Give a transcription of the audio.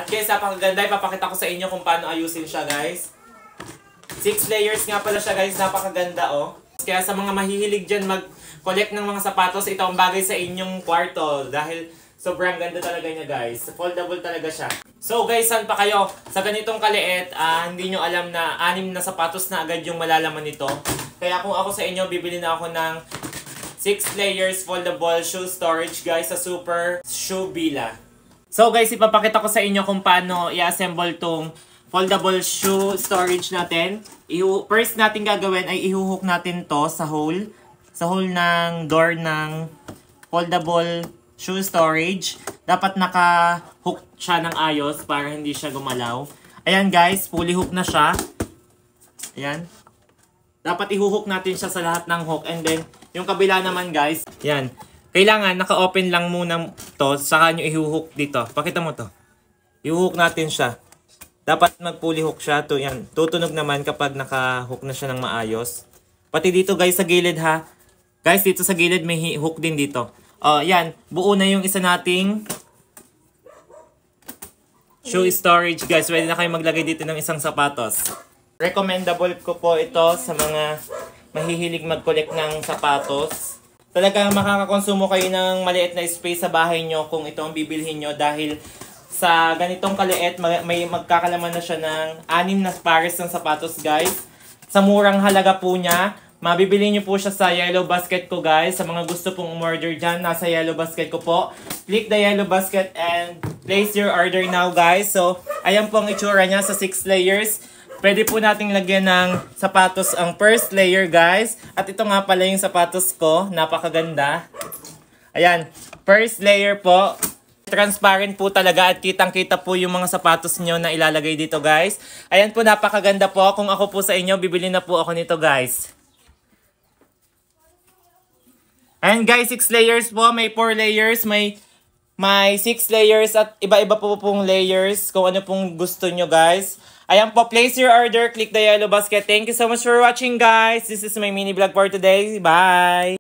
guys, napakaganda. Ipapakita ko sa inyo kung paano ayusin siya, guys. 6 layers nga pala siya, guys. Napakaganda, oh. Kaya sa mga mahihilig dyan mag-collect ng mga sapatos, ito ang bagay sa inyong kwarto. Dahil sobrang ganda talaga niya, guys. Foldable talaga siya. So, guys, saan pa kayo? Sa ganitong kaliit, hindi nyo alam na 6 na sapatos na agad yung malalaman nito. Kaya kung ako sa inyo, bibili na ako ng 6 layers foldable shoe storage, guys, sa Super Shoe Bila. So, guys, ipapakita ko sa inyo kung paano i-assemble tong foldable shoe storage natin. First natin gagawin ay ihuhook natin to sa hole. Sa hole ng door ng foldable shoe storage. Dapat naka-hook siya ng ayos para hindi siya gumalaw. Ayan, guys, fully hook na siya. Ayan. Dapat ihuhook natin siya sa lahat ng hook. And then, yung kabila naman, guys, ayan. Kailangan naka-open lang muna to, saka nyo ihuhook dito. Pakita mo to. Ihuhook natin siya. Dapat mag-fully hook siya. To, yan. Tutunog naman kapag naka-hook na siya ng maayos. Pati dito, guys, sa gilid, ha. Guys, dito sa gilid may hook din dito. Yan. Buo na yung isa nating shoe storage, guys. Pwede na kayo maglagay dito ng isang sapatos. Recommendable ko po ito sa mga mahihilig mag-collect ng sapatos. Talagang makakakonsumo kayo ng maliit na space sa bahay nyo kung ito ang bibilhin nyo dahil sa ganitong kaliit, may magkakalaman na siya ng 6 na pares ng sapatos, guys. Sa murang halaga po niya, mabibili nyo po siya sa yellow basket ko, guys. Sa mga gusto pong umorder dyan, nasa yellow basket ko po. Click the yellow basket and place your order now, guys. So, ayan po ang itsura niya sa 6 layers. Pwede po nating lagyan ng sapatos ang first layer, guys. At ito nga pala yung sapatos ko. Napakaganda. Ayan. First layer po. Transparent po talaga at kitang-kita po yung mga sapatos nyo na ilalagay dito, guys. Ayan po, napakaganda po. Kung ako po sa inyo, bibili na po ako nito, guys. Ayan, guys, 6 layers po. May 4 layers. May 6 layers at iba-iba po pong layers. Kung ano pong gusto nyo, guys. Ayan po, place your order. Click the yellow basket. Thank you so much for watching, guys. This is my mini vlog for today. Bye!